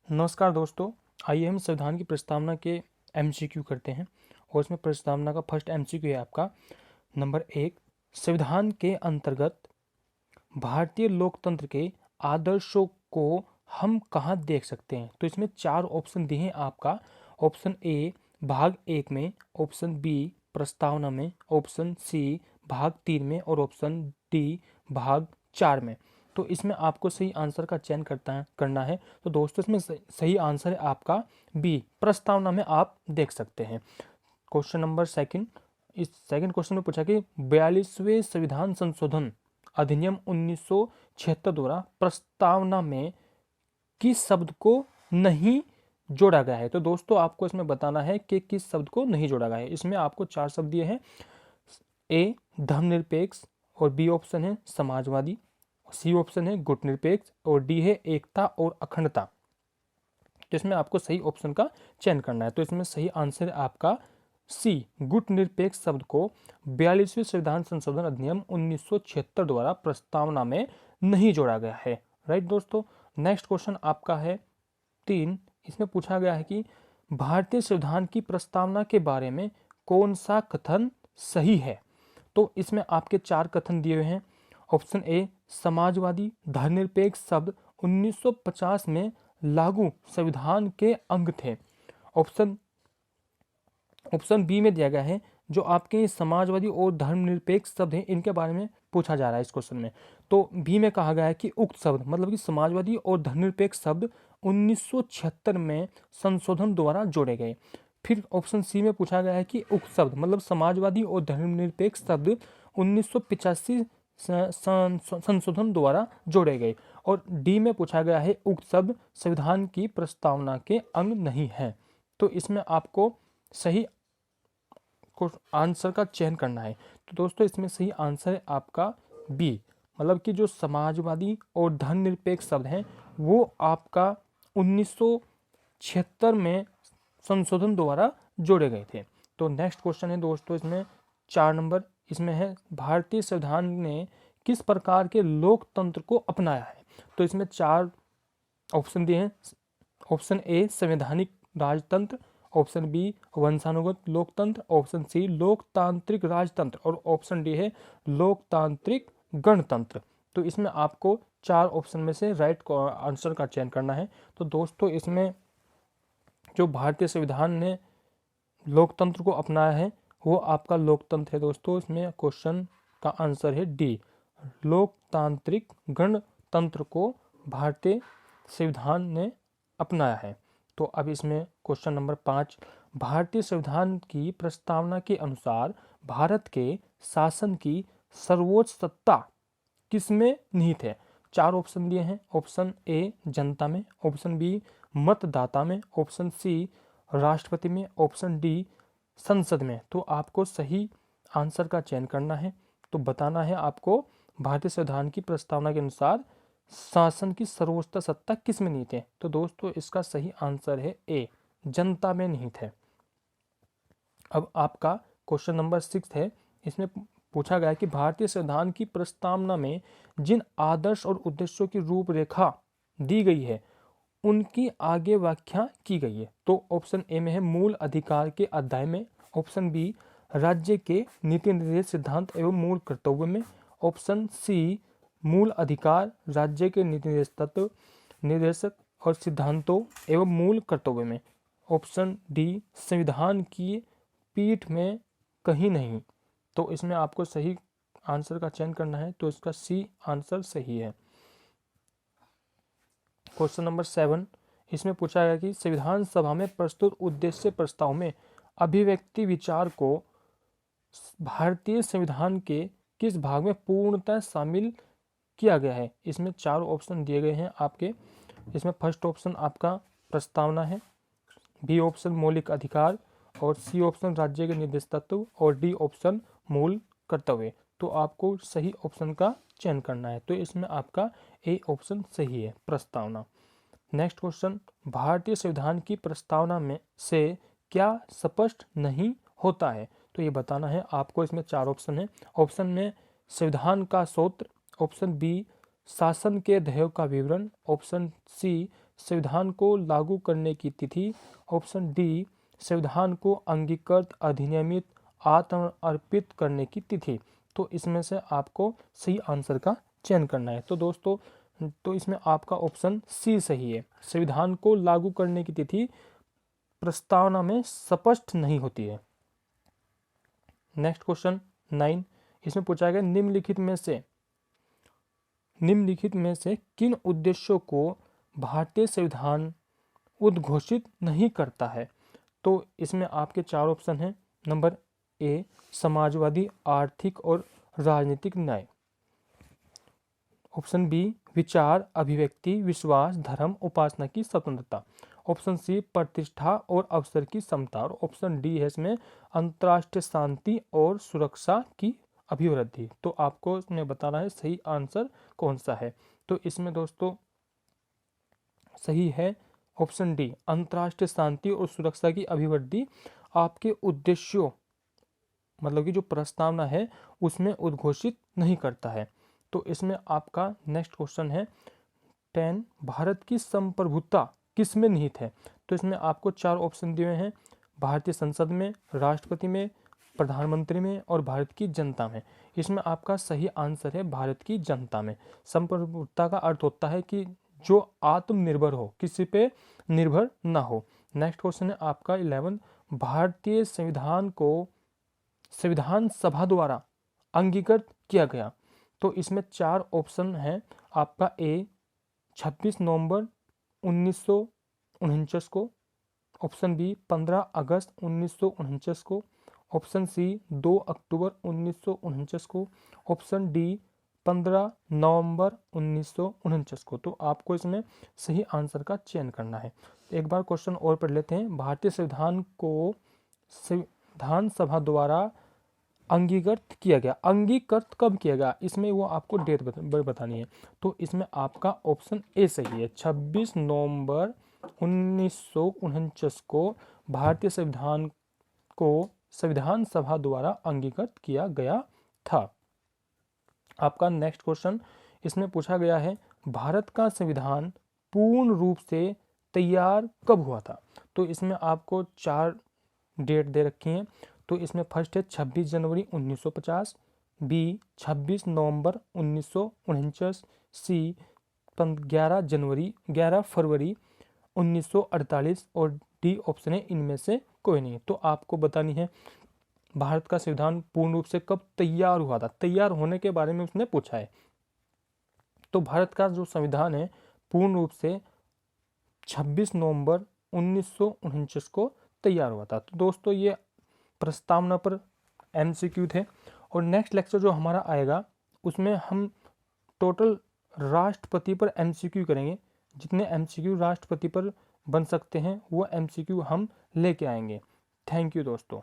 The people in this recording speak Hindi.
नमस्कार दोस्तों, आइए हम संविधान की प्रस्तावना के एमसीक्यू करते हैं। और इसमें प्रस्तावना का फर्स्ट एमसीक्यू है आपका नंबर 1। संविधान के अंतर्गत भारतीय लोकतंत्र के आदर्शों को हम कहाँ देख सकते हैं? तो इसमें 4 ऑप्शन दिए हैं आपका। ऑप्शन ए भाग 1 में, ऑप्शन बी प्रस्तावना में, ऑप्शन सी भाग 3 में और ऑप्शन डी भाग 4 में। तो इसमें आपको सही आंसर का चयन करना है। तो दोस्तों इसमें सही आंसर है आपका बी, प्रस्तावना में आप देख सकते हैं। क्वेश्चन नंबर सेकंड, इस सेकंड क्वेश्चन में पूछा कि 42वें संविधान संशोधन अधिनियम 1976 द्वारा प्रस्तावना में किस शब्द को नहीं जोड़ा गया है? तो दोस्तों आपको इसमें बताना है कि किस शब्द को नहीं जोड़ा गया है। इसमें आपको 4 शब्द दिए हैं। ए धर्मनिरपेक्ष, और बी ऑप्शन है समाजवादी, सी ऑप्शन है गुटनिरपेक्ष और डी है एकता और अखंडता। तो इसमें आपको सही ऑप्शन का चयन करना है। तो इसमें सही आंसर है आपका सी, गुटनिरपेक्ष शब्द को 42वें संविधान संशोधन अधिनियम 1976 द्वारा प्रस्तावना में नहीं जोड़ा गया है। राइट दोस्तों। नेक्स्ट क्वेश्चन आपका है 3। इसमें पूछा गया है कि भारतीय संविधान की प्रस्तावना के बारे में कौन सा कथन सही है? तो इसमें आपके 4 कथन दिए हुए हैं। ऑप्शन ए समाजवादी धर्मनिरपेक्ष शब्द 1950 में लागू संविधान के अंग थे। ऑप्शन बी में दिया गया है जो आपके समाजवादी और धर्मनिरपेक्ष शब्द हैं इनके बारे में पूछा जा रहा है इस क्वेश्चन में। तो बी में कहा गया है कि उक्त शब्द मतलब कि समाजवादी और धर्मनिरपेक्ष शब्द 1976 में संशोधन द्वारा जोड़े गए। फिर ऑप्शन सी में पूछा गया है कि उक्त शब्द मतलब समाजवादी और धर्मनिरपेक्ष शब्द 1985 संशोधन द्वारा जोड़े गए। और डी में पूछा गया है उक्त शब्द संविधान की प्रस्तावना के अंग नहीं है। तो इसमें आपको सही आंसर का चयन करना है। तो दोस्तों इसमें सही आंसर है आपका बी, मतलब कि जो समाजवादी और धर्मनिरपेक्ष शब्द हैं वो आपका 1976 में संशोधन द्वारा जोड़े गए थे। तो नेक्स्ट क्वेश्चन है दोस्तों इसमें 4 नंबर, इसमें है भारतीय संविधान ने किस प्रकार के लोकतंत्र को अपनाया है? तो इसमें 4 ऑप्शन दिए हैं। ऑप्शन ए संवैधानिक राजतंत्र, ऑप्शन बी वंशानुगत लोकतंत्र, ऑप्शन सी लोकतांत्रिक राजतंत्र और ऑप्शन डी है लोकतांत्रिक गणतंत्र। तो इसमें आपको 4 ऑप्शन में से राइट आंसर का चयन करना है। तो दोस्तों इसमें जो भारतीय संविधान ने लोकतंत्र को अपनाया है वो आपका लोकतंत्र है दोस्तों। इसमें क्वेश्चन का आंसर है डी, लोकतांत्रिक गणतंत्र को भारतीय संविधान ने अपनाया है। तो अब इसमें क्वेश्चन नंबर 5, भारतीय संविधान की प्रस्तावना के अनुसार भारत के शासन की सर्वोच्च सत्ता किसमें निहित है? 4 ऑप्शन दिए हैं। ऑप्शन ए जनता में, ऑप्शन बी मतदाता में, ऑप्शन सी राष्ट्रपति में, ऑप्शन डी संसद में। तो आपको सही आंसर का चयन करना है। तो बताना है आपको भारतीय संविधान की प्रस्तावना के अनुसार शासन की सर्वोच्च सत्ता किस में निहित है? तो दोस्तों इसका सही आंसर है ए, जनता में निहित है। अब आपका क्वेश्चन नंबर 6 है। इसमें पूछा गया है कि भारतीय संविधान की प्रस्तावना में जिन आदर्श और उद्देश्यों की रूपरेखा दी गई है उनकी आगे व्याख्या की गई है। तो ऑप्शन ए में है मूल अधिकार के अध्याय में, ऑप्शन बी राज्य के नीति निर्देश सिद्धांत एवं मूल कर्तव्य में, ऑप्शन सी मूल अधिकार राज्य के नीति निर्देश तत्व निर्देशक और सिद्धांतों एवं मूल कर्तव्य में, ऑप्शन डी संविधान की पीठ में कहीं नहीं। तो इसमें आपको सही आंसर का चयन करना है। तो इसका सी आंसर सही है। क्वेश्चन नंबर 7, इसमें पूछा गया कि संविधान सभा में प्रस्तुत उद्देश्य प्रस्ताव में अभिव्यक्ति विचार को भारतीय संविधान के किस भाग में पूर्णतः शामिल किया गया है? इसमें 4 ऑप्शन दिए गए हैं आपके। इसमें फर्स्ट ऑप्शन आपका प्रस्तावना है, बी ऑप्शन मौलिक अधिकार और सी ऑप्शन राज्य के निर्देश तत्व और डी ऑप्शन मूल कर्तव्य। तो आपको सही ऑप्शन का चयन करना है। तो इसमें आपका ए ऑप्शन सही है, प्रस्तावना। नेक्स्ट क्वेश्चन, भारतीय संविधान की प्रस्तावना में से क्या स्पष्ट नहीं होता है? तो ये बताना है आपको। इसमें 4 ऑप्शन है। ऑप्शन में संविधान का सूत्र, ऑप्शन बी शासन के ध्येयों का विवरण, ऑप्शन सी संविधान को लागू करने की तिथि। ऑप्शन डी, संविधान को अंगीकृत, अधिनियमित, आत्म अर्पित करने की तिथि। तो इसमें से आपको सही आंसर का चयन करना है। तो दोस्तों, तो इसमें आपका ऑप्शन सी सही है। संविधान को लागू करने की तिथि प्रस्तावना में स्पष्ट नहीं होती है। नेक्स्ट क्वेश्चन 9, इसमें पूछा गया निम्नलिखित में से किन उद्देश्यों को भारतीय संविधान उद्घोषित नहीं करता है। तो इसमें आपके 4 ऑप्शन हैं। नंबर ए, समाजवादी, आर्थिक और राजनीतिक न्याय। ऑप्शन बी, विचार, अभिव्यक्ति, विश्वास, धर्म, उपासना की स्वतंत्रता। ऑप्शन सी, प्रतिष्ठा और अवसर की समता। और ऑप्शन डी है इसमें अंतर्राष्ट्रीय शांति और सुरक्षा की अभिवृद्धि। तो आपको इसमें बताना है सही आंसर कौन सा है। तो इसमें दोस्तों सही है ऑप्शन डी, अंतर्राष्ट्रीय शांति और सुरक्षा की अभिवृद्धि आपके उद्देश्यों, मतलब कि जो प्रस्तावना है उसमें उद्घोषित नहीं करता है। तो इसमें आपका नेक्स्ट क्वेश्चन है 10, भारत की संप्रभुता किस में निहित है। तो इसमें आपको 4 ऑप्शन दिए हैं, भारतीय संसद में, राष्ट्रपति में, प्रधानमंत्री में और भारत की जनता में। इसमें आपका सही आंसर है भारत की जनता में। संप्रभुता का अर्थ होता है कि जो आत्मनिर्भर हो, किसी पे निर्भर ना हो। नेक्स्ट क्वेश्चन है आपका 11, भारतीय संविधान को संविधान सभा द्वारा अंगीकृत किया गया। तो इसमें 4 ऑप्शन हैं आपका ए, 26 नवंबर 1949 को। ऑप्शन बी, 15 अगस्त 1949 को। ऑप्शन सी, 2 अक्टूबर 1949 को। ऑप्शन डी, 15 नवंबर 1949 को। तो आपको इसमें सही आंसर का चयन करना है। एक बार क्वेश्चन और पढ़ लेते हैं। भारतीय संविधान को संविधान सभा द्वारा अंगीकृत किया गया। अंगीकृत कब किया गया, इसमें वो आपको डेट बतानी है। तो इसमें आपका ऑप्शन ए सही है, 26 नवंबर 1949 को भारतीय संविधान को संविधान सभा द्वारा अंगीकृत किया गया था। आपका नेक्स्ट क्वेश्चन, इसमें पूछा गया है भारत का संविधान पूर्ण रूप से तैयार कब हुआ था। तो इसमें आपको 4 डेट दे रखी हैं। तो इसमें फर्स्ट है 26 जनवरी 1950, बी 26 नवंबर 1949, सी 11 फरवरी 1948 और डी ऑप्शन है इनमें से कोई नहीं। तो आपको बतानी है भारत का संविधान पूर्ण रूप से कब तैयार हुआ था। तैयार होने के बारे में उसने पूछा है। तो भारत का जो संविधान है पूर्ण रूप से 26 नवंबर 1949 को तैयार हुआ था। तो दोस्तों ये प्रस्तावना पर MCQ थे। और नेक्स्ट लेक्चर जो हमारा आएगा उसमें हम टोटल राष्ट्रपति पर MCQ करेंगे। जितने MCQ राष्ट्रपति पर बन सकते हैं वो MCQ हम लेके आएंगे। थैंक यू दोस्तों।